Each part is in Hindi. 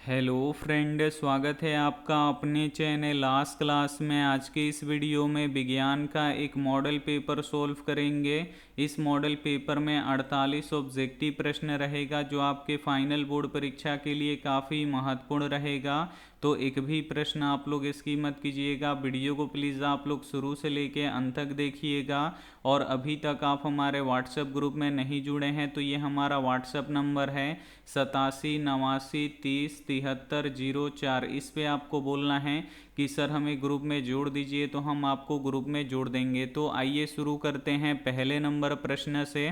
हेलो फ्रेंड, स्वागत है आपका अपने चैनल लास्ट क्लास में। आज के इस वीडियो में विज्ञान का एक मॉडल पेपर सॉल्व करेंगे। इस मॉडल पेपर में 48 ऑब्जेक्टिव प्रश्न रहेगा जो आपके फाइनल बोर्ड परीक्षा के लिए काफ़ी महत्वपूर्ण रहेगा। तो एक भी प्रश्न आप लोग इसकी मत कीजिएगा। वीडियो को प्लीज़ आप लोग शुरू से लेके अंत तक देखिएगा। और अभी तक आप हमारे व्हाट्सएप ग्रुप में नहीं जुड़े हैं तो ये हमारा व्हाट्सएप नंबर है 87 89 30 73 04। इस पे आपको बोलना है कि सर हमें ग्रुप में जोड़ दीजिए, तो हम आपको ग्रुप में जोड़ देंगे। तो आइए शुरू करते हैं पहले नंबर प्रश्न से।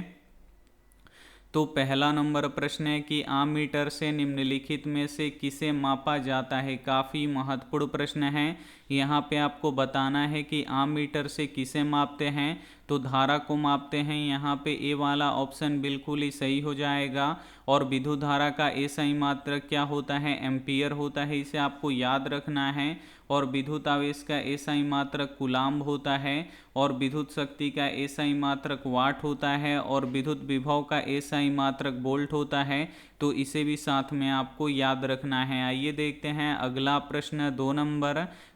तो पहला नंबर प्रश्न है कि आम मीटर से निम्नलिखित में से किसे मापा जाता है। काफ़ी महत्वपूर्ण प्रश्न है। यहाँ पे आपको बताना है कि आम मीटर से किसे मापते हैं। तो धारा को मापते हैं। यहाँ पे ए वाला ऑप्शन बिल्कुल ही सही हो जाएगा। और विद्युत धारा का एसआई मात्रक क्या होता है? एम्पियर होता है। इसे आपको याद रखना है। और विद्युत आवेश का एसआई मात्रक कूलाम्ब होता है। और विद्युत शक्ति का एसआई मात्रक वाट होता है। और विद्युत विभव का एसआई मात्रक वोल्ट होता है। तो इसे भी साथ में आपको याद रखना है। आइए देखते हैं अगला प्रश्न।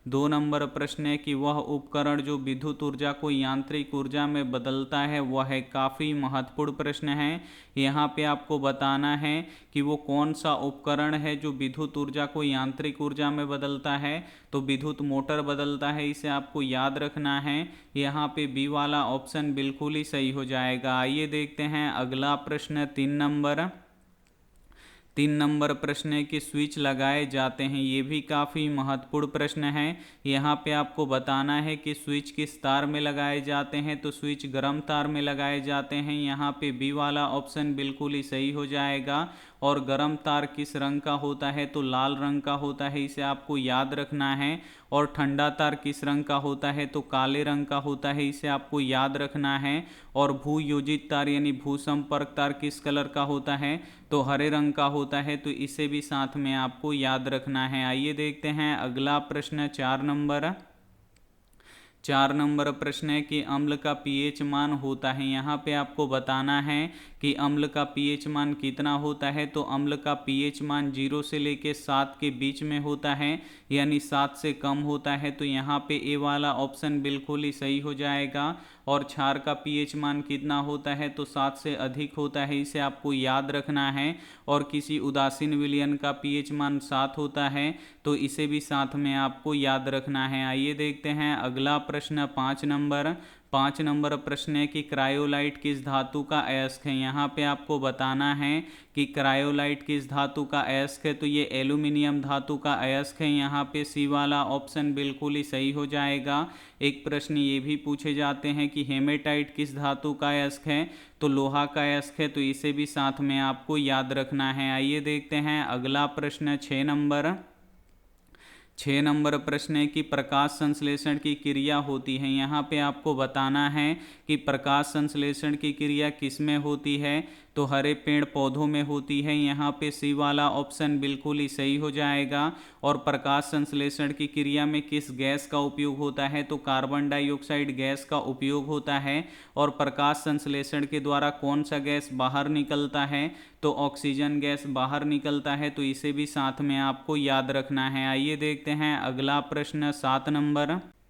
दो नंबर प्रश्न है कि वह उपकरण जो विद्युत ऊर्जा को यांत्रिक ऊर्जा में बदलता है वह है। काफ़ी महत्वपूर्ण प्रश्न है। यहाँ पे आपको बताना है कि वो कौन सा उपकरण है जो विद्युत ऊर्जा को यांत्रिक ऊर्जा में बदलता है। तो विद्युत मोटर बदलता है, इसे आपको याद रखना है। यहाँ पे बी वाला ऑप्शन बिल्कुल ही सही हो जाएगा। आइए देखते हैं अगला प्रश्न। 3 नंबर प्रश्न है कि स्विच लगाए जाते हैं। ये भी काफ़ी महत्वपूर्ण प्रश्न है। यहाँ पे आपको बताना है कि स्विच किस तार में लगाए जाते हैं। तो स्विच गर्म तार में लगाए जाते हैं। यहाँ पे बी वाला ऑप्शन बिल्कुल ही सही हो जाएगा। और गर्म तार किस रंग का होता है? तो लाल रंग का होता है, इसे आपको याद रखना है। और ठंडा तार किस रंग का होता है? तो काले रंग का होता है, इसे आपको याद रखना है। और भू योजित तार यानी भू संपर्क तार किस कलर का होता है? तो हरे रंग का होता है। तो इसे भी साथ में आपको याद रखना है। आइए देखते हैं अगला प्रश्न। 4 नंबर प्रश्न है कि अम्ल का पीएच मान होता है। यहाँ पे आपको बताना है कि अम्ल का पीएच मान कितना होता है। तो अम्ल का पीएच मान 0 से लेके 7 के बीच में होता है, यानी 7 से कम होता है। तो यहाँ पे ए वाला ऑप्शन बिल्कुल ही सही हो जाएगा। और क्षार का पीएच मान कितना होता है? तो 7 से अधिक होता है, इसे आपको याद रखना है। और किसी उदासीन विलयन का पीएच मान 7 होता है, तो इसे भी साथ में आपको याद रखना है। आइए देखते हैं अगला प्रश्न। 5 नंबर प्रश्न है कि क्रायोलाइट किस धातु का अयस्क है। यहाँ पे आपको बताना है कि क्रायोलाइट किस धातु का अयस्क है। तो ये एल्यूमिनियम धातु का अयस्क है। यहाँ पे सी वाला ऑप्शन बिल्कुल ही सही हो जाएगा। एक प्रश्न ये भी पूछे जाते हैं कि हेमेटाइट किस धातु का अयस्क है। तो लोहा का अयस्क है, तो इसे भी साथ में आपको याद रखना है। आइए देखते हैं अगला प्रश्न। 6 नंबर प्रश्न है कि प्रकाश संश्लेषण की क्रिया होती है। यहाँ पे आपको बताना है कि प्रकाश संश्लेषण की क्रिया किस में होती है। तो हरे पेड़ पौधों में होती है। यहाँ पे सी वाला ऑप्शन बिल्कुल ही सही हो जाएगा। और प्रकाश संश्लेषण की क्रिया में किस गैस का उपयोग होता है? तो कार्बन डाइऑक्साइड गैस का उपयोग होता है। और प्रकाश संश्लेषण के द्वारा कौन सा गैस बाहर निकलता है? तो ऑक्सीजन गैस बाहर निकलता है। तो इसे भी साथ में आपको याद रखना है। आइए देखते हैं अगला प्रश्न।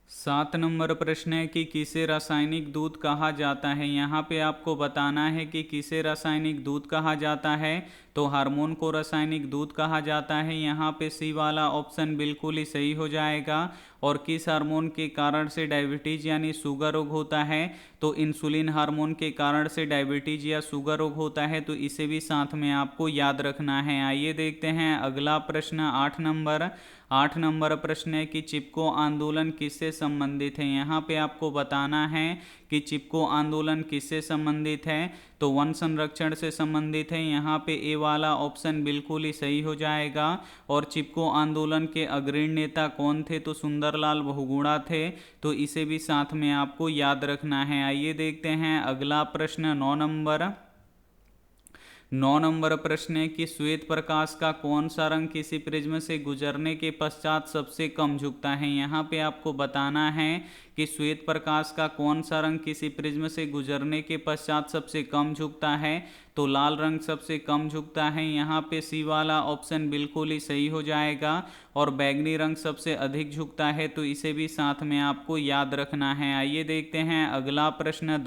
7 नंबर प्रश्न है कि किसे रासायनिक दूध कहा जाता है। यहाँ पे आपको बताना है कि किसे रासायनिक दूध कहा जाता है। तो हार्मोन को रासायनिक दूध कहा जाता है। यहाँ पे सी वाला ऑप्शन बिल्कुल ही सही हो जाएगा। और किस हार्मोन के कारण से डायबिटीज यानी शुगर रोग होता है? तो इंसुलिन हार्मोन के कारण से डायबिटीज या शुगर रोग होता है। तो इसे भी साथ में आपको याद रखना है। आइए देखते हैं अगला प्रश्न। 8 नंबर प्रश्न है कि चिपको आंदोलन किससे संबंधित है। यहाँ पे आपको बताना है कि चिपको आंदोलन किससे संबंधित है। तो वन संरक्षण से संबंधित है। यहाँ पे ए वाला ऑप्शन बिल्कुल ही सही हो जाएगा। और चिपको आंदोलन के अग्रणी नेता कौन थे? तो सुंदरलाल बहुगुणा थे। तो इसे भी साथ में आपको याद रखना है। आइए देखते हैं अगला प्रश्न। 9 नंबर प्रश्न है कि श्वेत प्रकाश का कौन सा रंग किसी प्रिज्म से गुजरने के पश्चात सबसे कम झुकता है। यहाँ पे आपको बताना है कि श्वेत प्रकाश का कौन सा रंग किसी प्रिज्म से गुजरने के पश्चात सबसे कम झुकता है, तो लाल रंग सबसे कम झुकता है। यहाँ पे सी वाला ऑप्शन बिल्कुल ही सही हो जाएगा। और बैगनी रंग सबसे अधिक झुकता है, तो इसे भी साथ में आपको याद रखना है। आइए देखते हैं अगला प्रश्न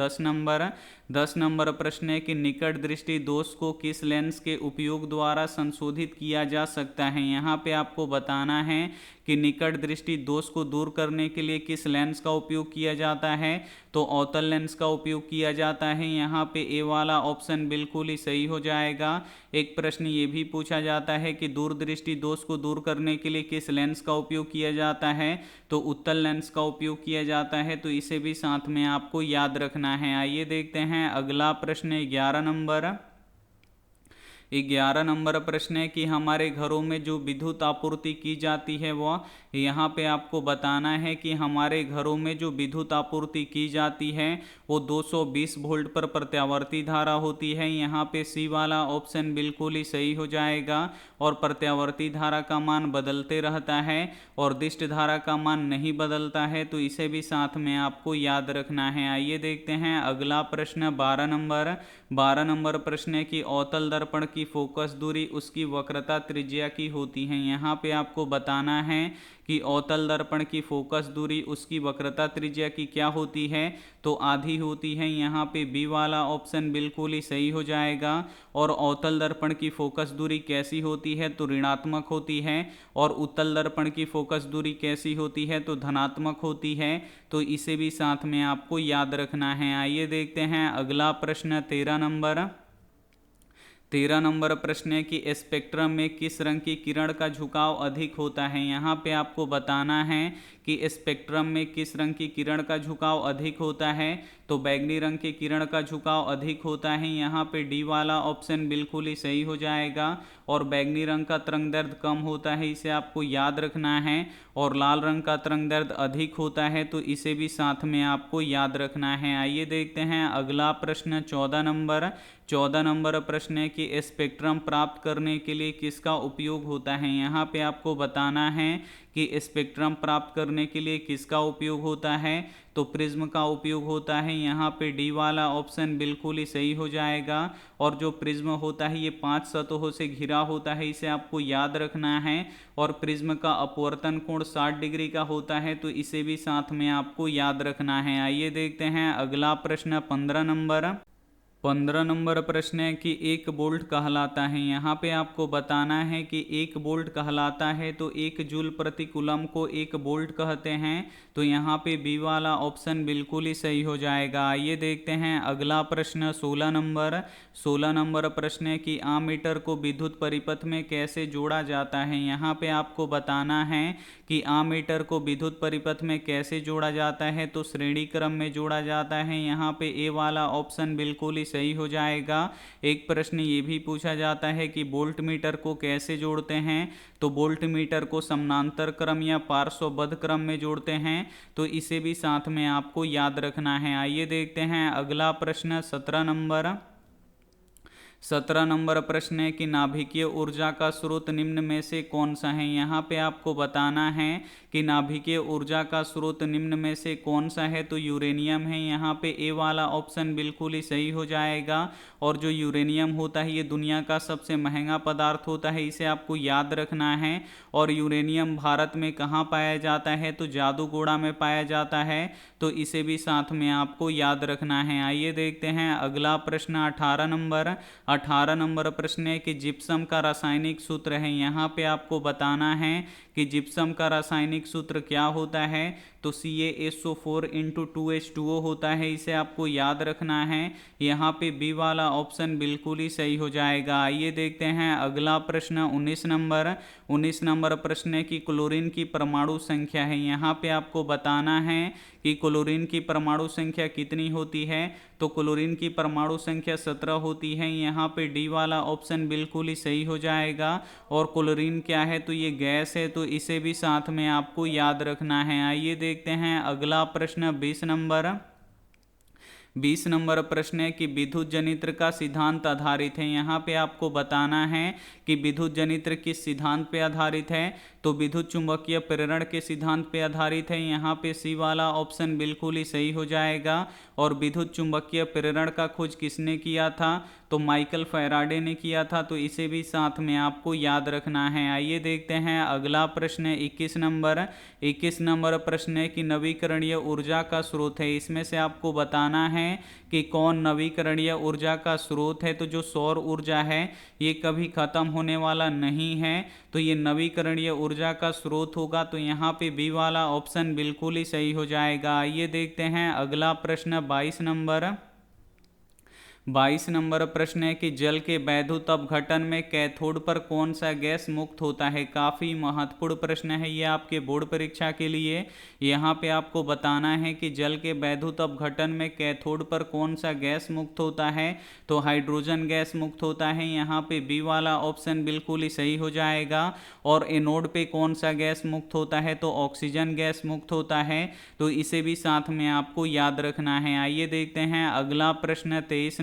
10 नंबर प्रश्न है कि निकट दृष्टि दोष को किस लेंस के उपयोग द्वारा संशोधित किया जा सकता है। यहाँ पे आपको बताना है कि निकट दृष्टि दोष को दूर करने के लिए किस लेंस का उपयोग किया जाता है, तो अवतल लेंस का उपयोग किया जाता है। यहाँ पे ए वाला ऑप्शन बिल्कुल ही सही हो जाएगा। एक प्रश्न ये भी पूछा जाता है कि दूरदृष्टि दोष को दूर करने के लिए किस लेंस का उपयोग किया जाता है, तो उत्तल लेंस का उपयोग किया जाता है, तो इसे भी साथ में आपको याद रखना है। आइए देखते हैं अगला प्रश्न 11 नंबर प्रश्न है कि हमारे घरों में जो विद्युत आपूर्ति की जाती है वह, यहाँ पे आपको बताना है कि हमारे घरों में जो विद्युत आपूर्ति की जाती है वो 220 वोल्ट पर प्रत्यावर्ती धारा होती है। यहाँ पे सी वाला ऑप्शन बिल्कुल ही सही हो जाएगा। और प्रत्यावर्ती धारा का मान बदलते रहता है और दिष्ट धारा का मान नहीं बदलता है, तो इसे भी साथ में आपको याद रखना है। आइए देखते हैं अगला प्रश्न 12 नंबर प्रश्न है कि अवतल दर्पण की फोकस दूरी उसकी वक्रता त्रिज्या की होती है। यहाँ पे आपको बताना है कि अवतल दर्पण की फोकस दूरी उसकी वक्रता त्रिज्या की क्या होती है, तो आधी होती है। यहाँ पे बी वाला ऑप्शन बिल्कुल ही सही हो जाएगा। और अवतल दर्पण की फोकस दूरी कैसी होती है, तो ऋणात्मक होती है। और उत्तल दर्पण की फोकस दूरी कैसी होती है, तो धनात्मक होती है, तो इसे भी साथ में आपको याद रखना है। आइए देखते हैं अगला प्रश्न 13 नंबर प्रश्न है कि स्पेक्ट्रम में किस रंग की किरण का झुकाव अधिक होता है। यहाँ पे आपको बताना है कि स्पेक्ट्रम में किस रंग की किरण का झुकाव अधिक होता है, तो बैगनी रंग की किरण का झुकाव अधिक होता है। यहाँ पे डी वाला ऑप्शन बिल्कुल ही सही हो जाएगा। और बैगनी रंग का तरंग दैर्ध्य कम होता है, इसे आपको याद रखना है। और लाल रंग का तरंग दैर्ध्य अधिक होता है, तो इसे भी साथ में आपको याद रखना है। आइए देखते हैं अगला प्रश्न 14 नंबर प्रश्न है कि स्पेक्ट्रम प्राप्त करने के लिए किसका उपयोग होता है। यहाँ पे आपको बताना है कि स्पेक्ट्रम प्राप्त करने के लिए किसका उपयोग होता है, तो प्रिज्म का उपयोग होता है। यहाँ पे डी वाला ऑप्शन बिल्कुल ही सही हो जाएगा। और जो प्रिज्म होता है ये 5 सतहों से घिरा होता है, इसे आपको याद रखना है। और प्रिज्म का अपवर्तन कोण 60 डिग्री का होता है, तो इसे भी साथ में आपको याद रखना है। आइए देखते हैं अगला प्रश्न 15 नंबर प्रश्न है कि 1 वोल्ट कहलाता है। यहाँ पे आपको बताना है कि 1 वोल्ट कहलाता है, तो 1 जूल प्रति कूलम को 1 वोल्ट कहते हैं, तो यहाँ पे बी वाला ऑप्शन बिल्कुल ही सही हो जाएगा। आइए देखते हैं अगला प्रश्न 16 नंबर प्रश्न है कि आमीटर को विद्युत परिपथ में कैसे जोड़ा जाता है। यहाँ पे आपको बताना है कि आमीटर को विद्युत परिपथ में कैसे जोड़ा जाता है, तो श्रेणी क्रम में जोड़ा जाता है। यहाँ पे ए वाला ऑप्शन बिल्कुल ही सही हो जाएगा। एक प्रश्न ये भी पूछा जाता है कि वोल्ट मीटर को कैसे जोड़ते हैं, तो वोल्ट मीटर को समानांतर क्रम या पार्श्वबद्ध क्रम में जोड़ते हैं, तो इसे भी साथ में आपको याद रखना है। आइए देखते हैं अगला प्रश्न 17 नंबर प्रश्न है कि नाभिकीय ऊर्जा का स्रोत निम्न में से कौन सा है। यहाँ पे आपको बताना है कि नाभिकीय ऊर्जा का स्रोत निम्न में से कौन सा है, तो यूरेनियम है। यहाँ पे ए वाला ऑप्शन बिल्कुल ही सही हो जाएगा। और जो यूरेनियम होता है ये दुनिया का सबसे महंगा पदार्थ होता है, इसे आपको याद रखना है। और यूरेनियम भारत में कहाँ पाया जाता है, तो जादूगोड़ा में पाया जाता है, तो इसे भी साथ में आपको याद रखना है। आइए देखते हैं अगला प्रश्न 18 नंबर प्रश्न है कि जिप्सम का रासायनिक सूत्र है। यहाँ पे आपको बताना है कि जिप्सम का रासायनिक सूत्र क्या होता है, तो CaSO4 × 2H2O होता है, इसे आपको याद रखना है। यहाँ पे बी वाला ऑप्शन बिल्कुल ही सही हो जाएगा। आइए देखते हैं अगला प्रश्न 19 नंबर प्रश्न है कि क्लोरीन की परमाणु संख्या है। यहाँ पे आपको बताना है कि क्लोरीन की परमाणु संख्या कितनी होती है, तो क्लोरीन की परमाणु संख्या 17 होती है। यहाँ पे डी वाला ऑप्शन बिल्कुल ही सही हो जाएगा। और क्लोरीन क्या है, तो ये गैस है, तो इसे भी साथ में आपको याद रखना है। आइए देखते हैं अगला प्रश्न 20 20 नंबर प्रश्न है कि विद्युत जनित्र का सिद्धांत आधारित है। यहाँ पे आपको बताना है कि विद्युत जनित्र किस सिद्धांत पे आधारित है, तो विद्युत चुंबकीय प्रेरण के सिद्धांत पे आधारित है। यहाँ पे सी वाला ऑप्शन बिल्कुल ही सही हो जाएगा। और विद्युत चुंबकीय प्रेरण का खोज किसने किया था, तो माइकल फैराडे ने किया था, तो इसे भी साथ में आपको याद रखना है। आइए देखते हैं अगला प्रश्न 21 नंबर। 21 नंबर प्रश्न है कि नवीकरणीय ऊर्जा का स्रोत है। इसमें से आपको बताना है कि कौन नवीकरणीय ऊर्जा का स्रोत है। तो जो सौर ऊर्जा है ये कभी खत्म होने वाला नहीं है, तो ये नवीकरणीय ऊर्जा का स्रोत होगा। तो यहाँ पे बी वाला ऑप्शन बिल्कुल ही सही हो जाएगा। आइए देखते हैं अगला प्रश्न 22 नंबर। 22 नंबर प्रश्न है कि जल के वैद्युत अपघटन में कैथोड पर कौन सा गैस मुक्त होता है। काफ़ी महत्वपूर्ण प्रश्न है ये आपके बोर्ड परीक्षा के लिए। यहाँ पे आपको बताना है कि जल के वैद्युत अपघटन में कैथोड पर कौन सा गैस मुक्त होता है, तो हाइड्रोजन गैस मुक्त होता है। यहाँ पे बी वाला ऑप्शन बिल्कुल ही सही हो जाएगा। और एनोड पे कौन सा गैस मुक्त होता है, तो ऑक्सीजन गैस मुक्त होता है। तो इसे भी साथ में आपको याद रखना है। आइए देखते हैं अगला प्रश्न 23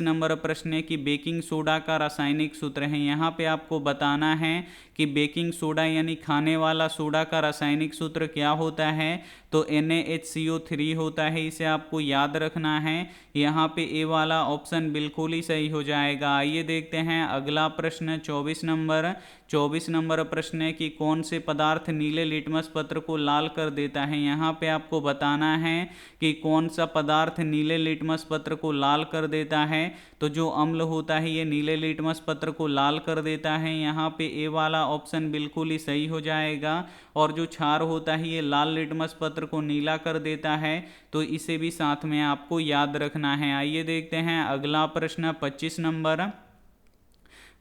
नंबर प्रश्न है कि बेकिंग सोडा का रासायनिक सूत्र है। यहाँ पे आपको बताना है कि बेकिंग सोडा यानी खाने वाला सोडा का रासायनिक सूत्र क्या होता है, तो NaHCO3 होता है। इसे आपको याद रखना है। यहाँ पे ए वाला ऑप्शन बिल्कुल ही सही हो जाएगा। आइए देखते हैं अगला प्रश्न 24 नंबर। 24 नंबर प्रश्न है कि कौन से पदार्थ नीले लिटमस पत्र को लाल कर देता है। यहाँ पे आपको बताना है कि कौन सा पदार्थ नीले लिटमस पत्र को लाल कर देता है। तो जो अम्ल होता है ये नीले लिटमस पत्र को लाल कर देता है। यहाँ पे ए वाला ऑप्शन बिल्कुल ही सही हो जाएगा। और जो क्षार होता है ये लाल लिटमस पत्र को नीला कर देता है। तो इसे भी साथ में आपको याद रखना है। आइए देखते हैं अगला प्रश्न 25 नंबर।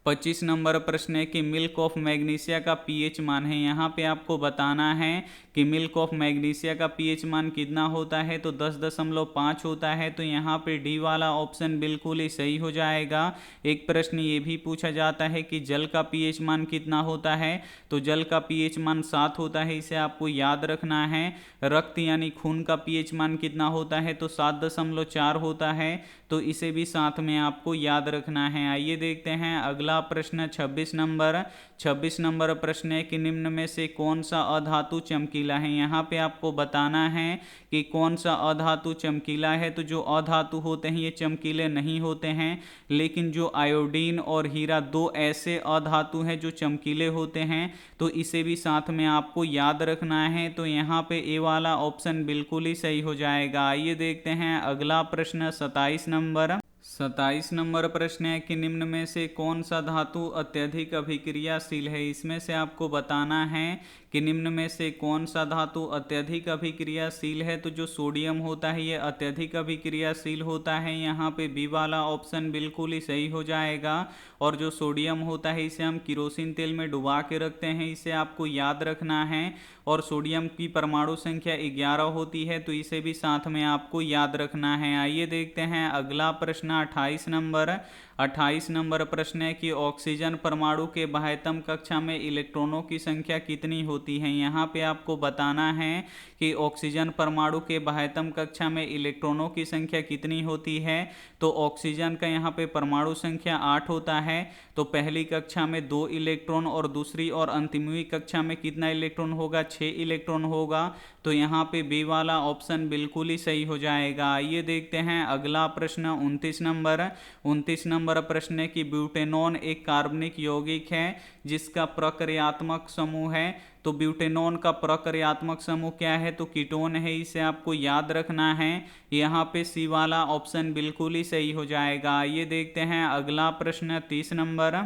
25 नंबर प्रश्न है कि मिल्क ऑफ मैग्नीशिया का पीएच मान है। यहाँ पे आपको बताना है कि मिल्क ऑफ मैग्नीशिया का पीएच मान कितना होता है, तो 10.5 होता है। तो यहाँ पे डी वाला ऑप्शन बिल्कुल ही सही हो जाएगा। एक प्रश्न ये भी पूछा जाता है कि जल का पीएच मान कितना होता है, तो जल का पीएच मान 7 होता है। इसे आपको याद रखना है। रक्त यानी खून का पीएच मान कितना होता है, तो 7.4 होता है। तो इसे भी साथ में आपको याद रखना है। आइए देखते हैं अगला प्रश्न 26 नंबर। 26 नंबर प्रश्न है कि निम्न में से कौन सा अधातु चमकीला है। यहाँ पे आपको बताना है कि कौन सा अधातु चमकीला है। तो जो अधातु होते हैं ये चमकीले नहीं होते हैं, लेकिन जो आयोडीन और हीरा दो ऐसे अधातु हैं जो चमकीले होते हैं। तो इसे भी साथ में आपको याद रखना है। तो यहाँ पे ए वाला ऑप्शन बिल्कुल ही सही हो जाएगा। आइए देखते हैं अगला प्रश्न 27 नंबर। 27 नंबर प्रश्न है कि निम्न में से कौन सा धातु अत्यधिक अभिक्रियाशील है। इसमें से आपको बताना है कि निम्न में से कौन सा धातु अत्यधिक अभिक्रियाशील है। तो जो सोडियम होता है ये अत्यधिक अभिक्रियाशील होता है। यहाँ पे बी वाला ऑप्शन बिल्कुल ही सही हो जाएगा। और जो सोडियम होता है इसे हम किरोसिन तेल में डुबा के रखते हैं, इसे आपको याद रखना है। और सोडियम की परमाणु संख्या 11 होती है, तो इसे भी साथ में आपको याद रखना है। आइए देखते हैं अगला प्रश्न 28 नंबर। 28 नंबर प्रश्न है कि ऑक्सीजन परमाणु के बाह्यतम कक्षा में इलेक्ट्रॉनों की संख्या कितनी होती है। यहाँ पे आपको बताना है कि ऑक्सीजन परमाणु के बाह्यतम कक्षा में इलेक्ट्रॉनों की संख्या कितनी होती है। तो ऑक्सीजन का यहाँ पे परमाणु संख्या 8 होता है। तो पहली कक्षा में 2 इलेक्ट्रॉन और दूसरी और अंतिमवी कक्षा में कितना इलेक्ट्रॉन होगा, 6 इलेक्ट्रॉन होगा। तो यहाँ पे बी वाला ऑप्शन बिल्कुल ही सही हो जाएगा। आइए देखते हैं अगला प्रश्न 29 नंबर। 29 नंबर प्रश्न है कि ब्यूटेनॉन एक कार्बनिक यौगिक है जिसका प्रक्रियात्मक समूह है। तो ब्यूटेनॉन का प्रक्रियात्मक समूह क्या है, तो कीटोन है। इसे आपको याद रखना है। यहाँ पे सी वाला ऑप्शन बिल्कुल ही सही हो जाएगा। आइए देखते हैं अगला प्रश्न 30 नंबर।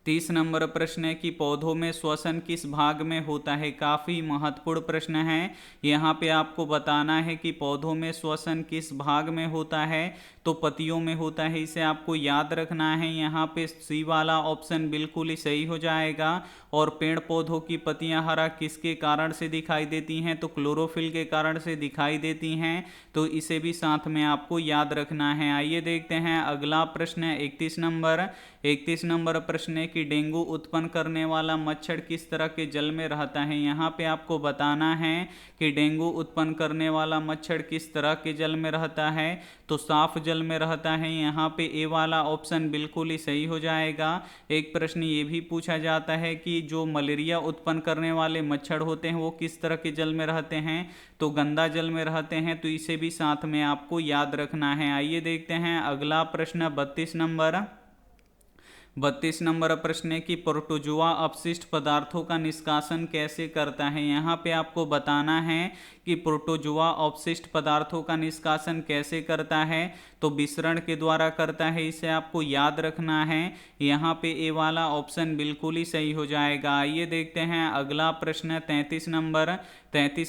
30 नंबर प्रश्न है कि पौधों में श्वसन किस भाग में होता है। काफ़ी महत्वपूर्ण प्रश्न है। यहाँ पे आपको बताना है कि पौधों में श्वसन किस भाग में होता है, तो पत्तियों में होता है। इसे आपको याद रखना है। यहाँ पे सी वाला ऑप्शन बिल्कुल ही सही हो जाएगा। और पेड़ पौधों की पत्तियां हरा किसके कारण से दिखाई देती हैं, तो क्लोरोफिल के कारण से दिखाई देती हैं। तो इसे भी साथ में आपको याद रखना है। आइए देखते हैं अगला प्रश्न 31 नंबर। 31 नंबर प्रश्न है कि डेंगू उत्पन्न करने वाला मच्छर किस तरह के जल में रहता है। यहाँ पे आपको बताना है कि डेंगू उत्पन्न करने वाला मच्छर किस तरह के जल में रहता है, तो साफ जल में रहता है। यहाँ पे ए वाला ऑप्शन बिल्कुल ही सही हो जाएगा। एक प्रश्न ये भी पूछा जाता है कि जो मलेरिया उत्पन्न करने वाले मच्छर होते हैं वो किस तरह के जल में रहते हैं, तो गंदा जल में रहते हैं, तो इसे भी साथ में आपको याद रखना है। आइए देखते हैं अगला प्रश्न 32 नंबर प्रश्न है कि प्रोटोजोआ अपशिष्ट पदार्थों का निष्कासन कैसे करता है। यहाँ पे आपको बताना है कि प्रोटोजोआ अपशिष्ट पदार्थों का निष्कासन कैसे करता है, तो विसरण के द्वारा करता है, इसे आपको याद रखना है। यहाँ पे ए वाला ऑप्शन बिल्कुल ही सही हो जाएगा। आइए देखते हैं अगला प्रश्न 33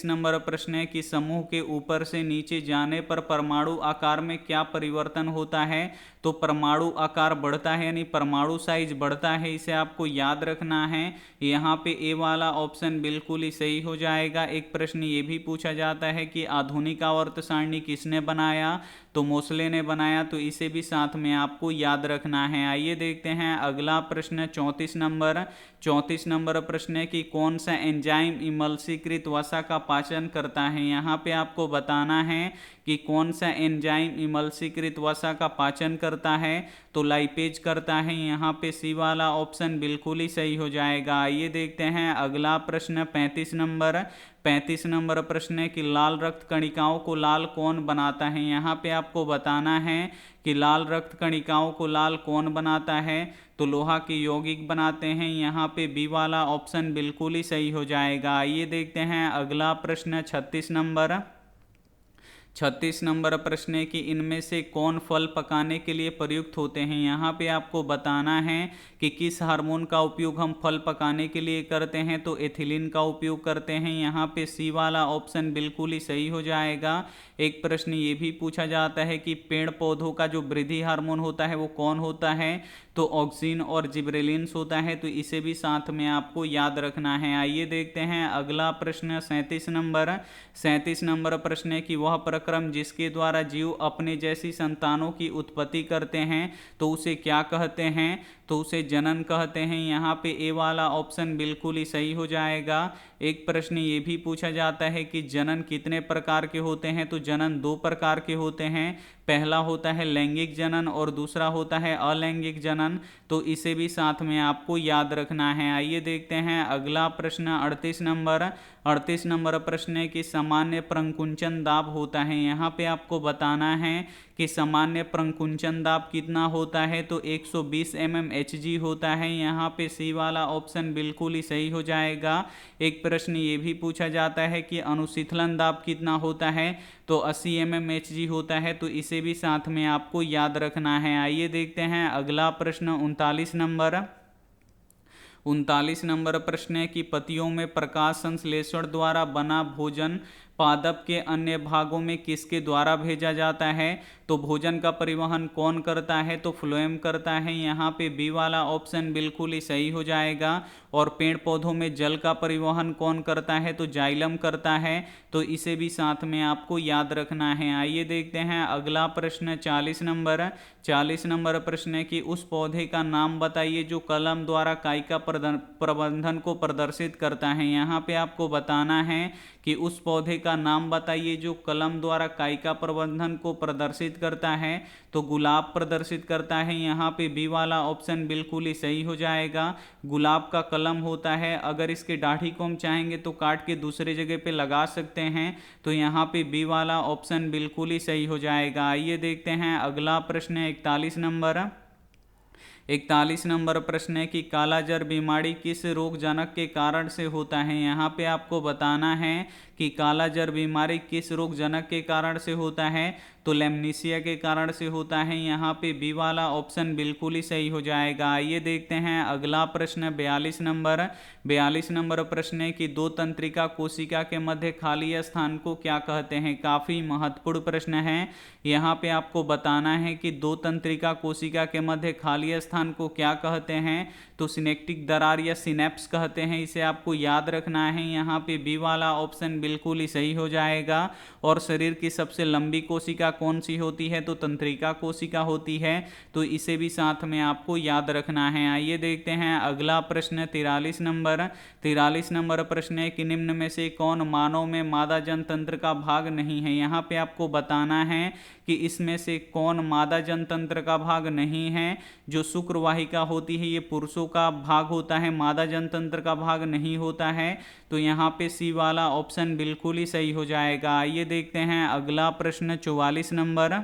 नंबर प्रश्न है कि समूह के ऊपर से नीचे जाने पर परमाणु आकार में क्या परिवर्तन होता है, तो परमाणु आकार बढ़ता है यानी परमाणु साइज बढ़ता है, इसे आपको याद रखना है। यहाँ पे ए वाला ऑप्शन बिल्कुल ही सही हो जाएगा। एक प्रश्न ये भी पूछा जाता है कि आधुनिक आवर्त सारणी किसने बनाया, तो मोसले ने बनाया, तो इसे भी साथ में आपको याद रखना है। आइए देखते हैं अगला प्रश्न 34 नंबर प्रश्न है कि कौन सा एंजाइम इमल्सीकृत वसा का पाचन करता है। यहाँ पे आपको बताना है कि कौन सा एंजाइम इमल्सीकृत वसा का पाचन करता है, तो लाइपेज करता है। यहाँ पे सी वाला ऑप्शन बिल्कुल ही सही हो जाएगा। आइए देखते हैं अगला प्रश्न 35 नंबर प्रश्न है कि लाल रक्त कणिकाओं को लाल कौन बनाता है। यहाँ पे आपको बताना है कि लाल रक्त कणिकाओं को लाल कौन बनाता है, तो लोहा के यौगिक बनाते हैं। यहाँ पे बी वाला ऑप्शन बिल्कुल ही सही हो जाएगा। आइए देखते हैं अगला प्रश्न 36 नंबर प्रश्न है कि इनमें से कौन फल पकाने के लिए प्रयुक्त होते हैं। यहाँ पे आपको बताना है कि किस हार्मोन का उपयोग हम फल पकाने के लिए करते हैं, तो एथिलीन का उपयोग करते हैं। यहाँ पे सी वाला ऑप्शन बिल्कुल ही सही हो जाएगा। एक प्रश्न ये भी पूछा जाता है कि पेड़ पौधों का जो वृद्धि हार्मोन होता है वो कौन होता है, तो ऑक्सिन और जिब्रेलिन्स होता है, तो इसे भी साथ में आपको याद रखना है। आइए देखते हैं अगला प्रश्न 37 नंबर प्रश्न है कि वह प्रक्रम जिसके द्वारा जीव अपने जैसी संतानों की उत्पत्ति करते हैं, तो उसे क्या कहते हैं, तो उसे जनन कहते हैं। यहाँ पे ए वाला ऑप्शन बिल्कुल ही सही हो जाएगा। एक प्रश्न ये भी पूछा जाता है कि जनन कितने प्रकार के होते हैं, तो जनन 2 प्रकार के होते हैं। पहला होता है लैंगिक जनन और दूसरा होता है अलैंगिक जनन, तो इसे भी साथ में आपको याद रखना है। आइए देखते हैं अगला प्रश्न 38 नंबर प्रश्न है कि सामान्य प्रंकुंचन दाब होता है। यहाँ पे आपको बताना है कि सामान्य प्रंकुंचन दाब कितना होता है, तो 120 mmHg होता है। यहाँ पे सी वाला ऑप्शन बिल्कुल ही सही हो जाएगा। एक प्रश्न ये भी पूछा जाता है कि अनुशीतलन दाब कितना होता है, तो 80 mmHg होता है, तो इसे भी साथ में आपको याद रखना है। आइए देखते हैं अगला प्रश्न 39 नंबर प्रश्न है कि पतियों में प्रकाश संश्लेषण द्वारा बना भोजन पादप के अन्य भागों में किसके द्वारा भेजा जाता है, तो भोजन का परिवहन कौन करता है, तो फ्लोएम करता है। यहाँ पे बी वाला ऑप्शन बिल्कुल ही सही हो जाएगा। और पेड़ पौधों में जल का परिवहन कौन करता है, तो जाइलम करता है, तो इसे भी साथ में आपको याद रखना है। आइए देखते हैं अगला प्रश्न 40 नंबर प्रश्न है कि उस पौधे का नाम बताइए जो कलम द्वारा कायिका प्रबंधन को प्रदर्शित करता है। यहाँ पे आपको बताना है कि उस पौधे का नाम बताइए जो कलम द्वारा कायिका प्रबंधन को प्रदर्शित करता है, तो गुलाब प्रदर्शित करता है। यहाँ पे बी वाला ऑप्शन बिल्कुल ही सही हो जाएगा। गुलाब का कलम होता है, अगर इसके दाढ़ी को हम चाहेंगे तो काट के दूसरे जगह पे लगा सकते हैं, तो यहाँ पे बी वाला ऑप्शन बिल्कुल ही सही हो जाएगा। आइए देखते हैं अगला प्रश्न है 41 नंबर प्रश्न है कि कालाजार बीमारी किस रोगजनक के कारण से होता है। यहाँ पे आपको बताना है कि कालाजार बीमारी किस रोगजनक के कारण से होता है, तो लेमनीसिया के कारण से होता है। यहाँ पे बी वाला ऑप्शन बिल्कुल ही सही हो जाएगा। आइए देखते हैं अगला प्रश्न 42 नंबर प्रश्न है कि 2 तंत्रिका कोशिका के मध्य खाली स्थान को क्या कहते हैं। काफ़ी महत्वपूर्ण प्रश्न है। यहाँ पे आपको बताना है कि 2 तंत्रिका कोशिका के मध्य खाली स्थान को क्या कहते हैं, तो तो सिनेप्टिक दरार या सिनेप्स कहते हैं, इसे आपको याद रखना है। यहाँ पे बी वाला ऑप्शन बिल्कुल ही सही हो जाएगा। और शरीर की सबसे लंबी कोशिका कौन सी होती है, तो तंत्रिका कोशिका होती है, तो इसे भी साथ में आपको याद रखना है। आइए देखते हैं अगला प्रश्न 43 नंबर। 43 नंबर प्रश्न है कि निम्न में से कौन मानव में मादा जनतंत्र का भाग नहीं है। यहाँ पे आपको बताना है कि इसमें से कौन मादा जनतंत्र का भाग नहीं है। जो शुक्रवाहिका होती है ये पुरुषों का भाग होता है, मादा जनतंत्र का भाग नहीं होता है। तो यहाँ पे सी वाला ऑप्शन बिल्कुल ही सही हो जाएगा। आइए देखते हैं अगला प्रश्न 44 नंबर।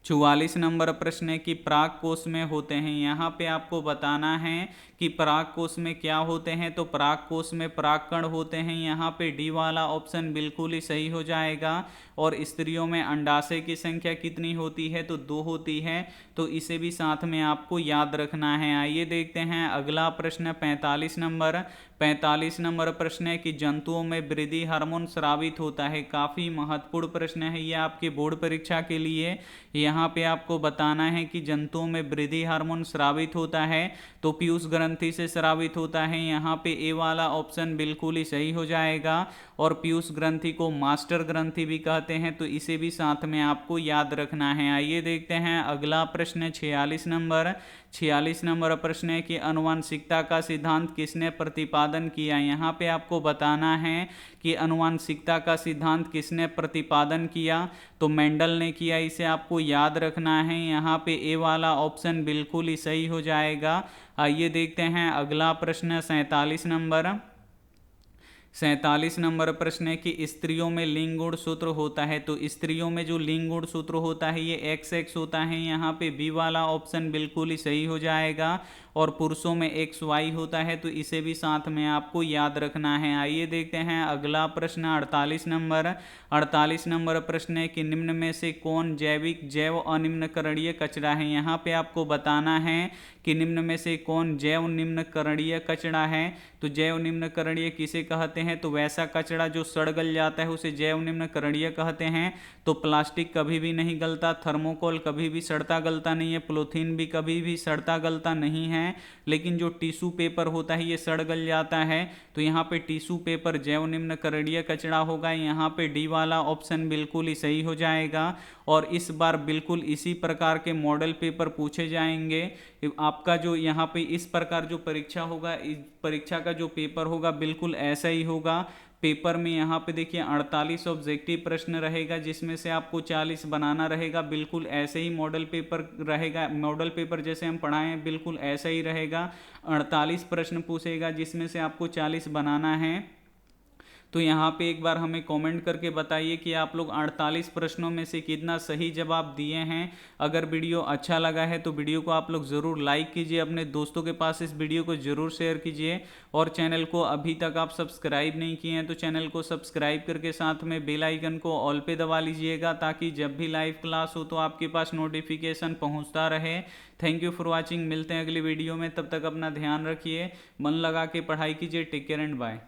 44 नंबर प्रश्न है कि पराग कोश में होते हैं। यहाँ पे आपको बताना है कि पराग कोश में क्या होते हैं, तो पराग कोश में परागकण होते हैं। यहाँ पे डी वाला ऑप्शन बिल्कुल ही सही हो जाएगा। और स्त्रियों में अंडाशय की संख्या कितनी होती है, तो 2 होती है, तो इसे भी साथ में आपको याद रखना है। आइए देखते हैं अगला प्रश्न 45 नंबर। 45 नंबर प्रश्न है कि जंतुओं में वृद्धि हार्मोन स्रावित होता है। काफ़ी महत्वपूर्ण प्रश्न है ये आपके बोर्ड परीक्षा के लिए। यहाँ पे आपको बताना है कि जंतुओं में वृद्धि हार्मोन स्रावित होता है, तो पीयूष ग्रंथि से स्रावित होता है। यहाँ पे ए वाला ऑप्शन बिल्कुल ही सही हो जाएगा। और पीयूष ग्रंथि को मास्टर ग्रंथि भी कहते हैं, तो इसे भी साथ में आपको याद रखना है। आइए देखते हैं अगला प्रश्न 46 नंबर। 46 नंबर प्रश्न है कि आनुवंशिकता का सिद्धांत किसने प्रतिपादन किया। यहाँ पे आपको बताना है कि आनुवंशिकता का सिद्धांत किसने प्रतिपादन किया, तो मेंडल ने किया, इसे आपको याद रखना है। यहाँ पे ए वाला ऑप्शन बिल्कुल ही सही हो जाएगा। आइए देखते हैं अगला प्रश्न 47 नंबर। 47 नंबर प्रश्न है कि स्त्रियों में लिंग गुणसूत्र होता है। तो स्त्रियों में जो लिंग गुणसूत्र होता है ये XX होता है। यहाँ पे बी वाला ऑप्शन बिल्कुल ही सही हो जाएगा। और पुरुषों में XY होता है, तो इसे भी साथ में आपको याद रखना है। आइए देखते हैं अगला प्रश्न 48 नंबर। 48 नंबर प्रश्न है कि निम्न में से कौन जैविक जैव अनिम्नकरणीय कचरा है। यहाँ पे आपको बताना है कि निम्न में से कौन जैव निम्नकरणीय कचरा है। तो जैव निम्नकरणीय किसे कहते हैं, तो वैसा कचरा जो सड़ गल जाता है उसे जैव निम्नकरणीय कहते हैं। तो प्लास्टिक कभी भी नहीं गलता, थर्मोकोल कभी भी सड़ता गलता नहीं है, पॉलीथीन भी कभी भी सड़ता गलता नहीं है, लेकिन जो टिश्यू पेपर होता है ये सड़ गल जाता है। तो यहाँ पे टिश्यू पेपर जैव निम्नकरणीय कचरा होगा। यहाँ पे डी वाला ऑप्शन बिल्कुल ही सही हो जाएगा। और इस बार बिल्कुल इसी प्रकार के मॉडल पेपर पूछे जाएंगे। आपका जो यहाँ पे इस प्रकार जो परीक्षा होगा, इस परीक्षा का जो पेपर होगा बिल्कुल ऐसा ही होगा। पेपर में यहाँ पे देखिए 48 ऑब्जेक्टिव प्रश्न रहेगा, जिसमें से आपको 40 बनाना रहेगा। बिल्कुल ऐसे ही मॉडल पेपर रहेगा, मॉडल पेपर जैसे हम पढ़ाए हैं बिल्कुल ऐसा ही रहेगा। 48 प्रश्न पूछेगा जिसमें से आपको 40 बनाना है। तो यहाँ पे एक बार हमें कमेंट करके बताइए कि आप लोग 48 प्रश्नों में से कितना सही जवाब दिए हैं। अगर वीडियो अच्छा लगा है तो वीडियो को आप लोग ज़रूर लाइक कीजिए, अपने दोस्तों के पास इस वीडियो को ज़रूर शेयर कीजिए। और चैनल को अभी तक आप सब्सक्राइब नहीं किए हैं तो चैनल को सब्सक्राइब करके साथ में बेल आइकन को ऑल पे दबा लीजिएगा, ताकि जब भी लाइव क्लास हो तो आपके पास नोटिफिकेशन पहुँचता रहे। Thank you for watching. मिलते हैं अगली वीडियो में, तब तक अपना ध्यान रखिए, मन लगा के पढ़ाई कीजिए। Take care and bye.